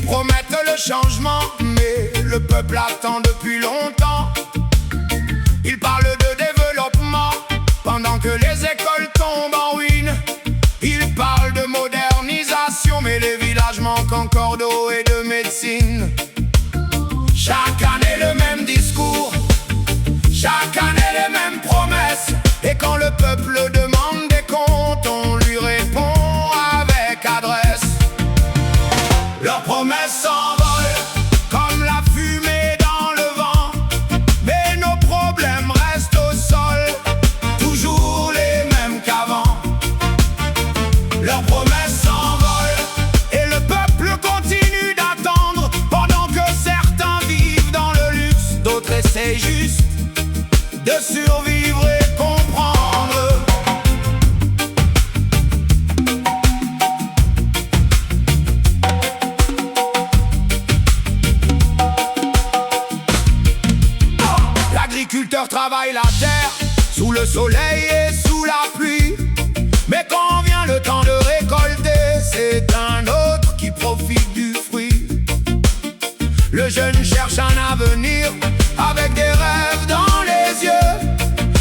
promettent le changement, mais le peuple attend depuis longtemps. Ils parlent de développement pendant que les écoles tombent en ruine. Ils parlent de modernisation, mais les villages manquent encore d'eau et de médecine. Chaque année le même discours, chaque année les mêmes promesses. Et quand le peuple demande des comptes, on lui répond avec adresse. Leurs promesses s'envolent comme la fumée dans le vent, mais nos problèmes restent au sol, toujours les mêmes qu'avant. Leurs promesses s'envolent et le peuple continue d'attendre, pendant que certains vivent dans le luxe, d'autres essaient juste de survivre et comprendre. L'agriculteur travaille la terre, sous le soleil et sous la pluie. Mais quand vient le temps de récolter, c'est un autre qui profite du fruit. Le jeune cherche un avenir avec des rêves dans les yeux,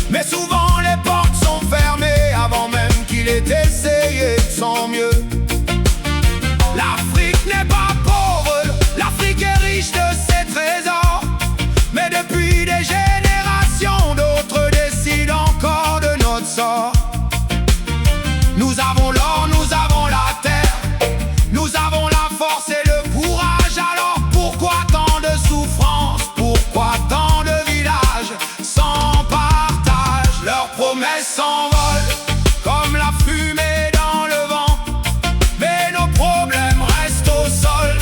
mais souvent les portes sont fermées avant même qu'il ait essayé de son mieux. L'Afrique n'est pas pauvre, l'Afrique est riche de ses trésors, mais depuis des générations, d'autres décident encore de notre sort. Nous avons l'or, nous avons la terre, nous avons la force et le courage. Alors pourquoi tant de souffrance, pourquoi tant de villages sans partage? Leurs promesses s'envolent comme la fumée dans le vent, mais nos problèmes restent au sol,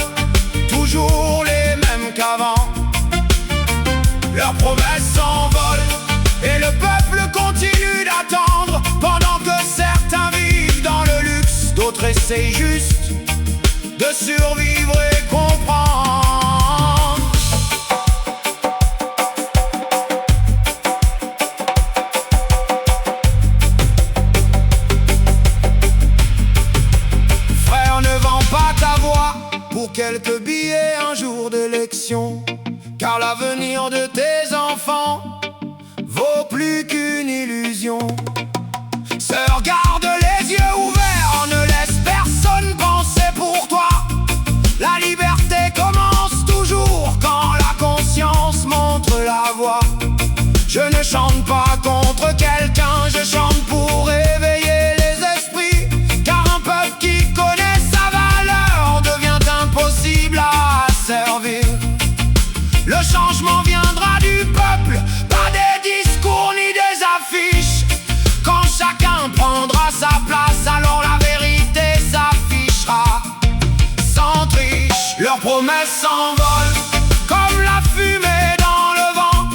toujours les mêmes qu'avant. Leurs promesses s'envolent et le peuple continue d'attendre, pendant que certains vivent dans le luxe, d'autres essaient juste de survivre et comprendre. Frère, ne vends pas ta voix pour quelques billets un jour d'élection, car l'avenir de tes enfants vaut plus qu'une illusion. Sœur, garde les yeux ouverts, ne laisse personne penser pour toi. La liberté commence toujours quand la conscience montre la voie. Je ne chante pas contre quelqu'un, je chante pour réveiller les esprits, car un peuple qui connaît sa valeur devient impossible à servir. Le changement viendra du peuple, pas des discours ni des affiches. Quand chacun prendra sa place, alors la vérité s'affichera sans triche. Leurs promesses s'envolent comme la fumée dans le vent,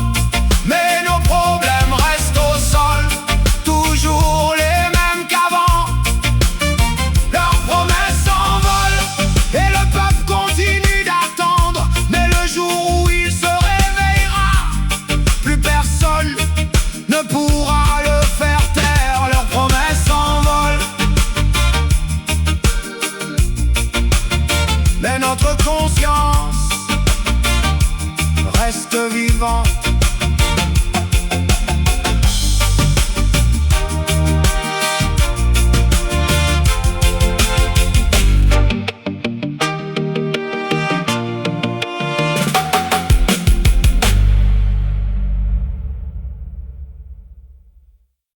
mais nos problèmes restent au sol, toujours les mêmes qu'avant. Leurs promesses s'envolent et le peuple continue d'attendre, mais le jour où il se réveillera, plus personne ne pourra le faire taire. Leurs promesses s'envolent, mais notre conscience reste vivante.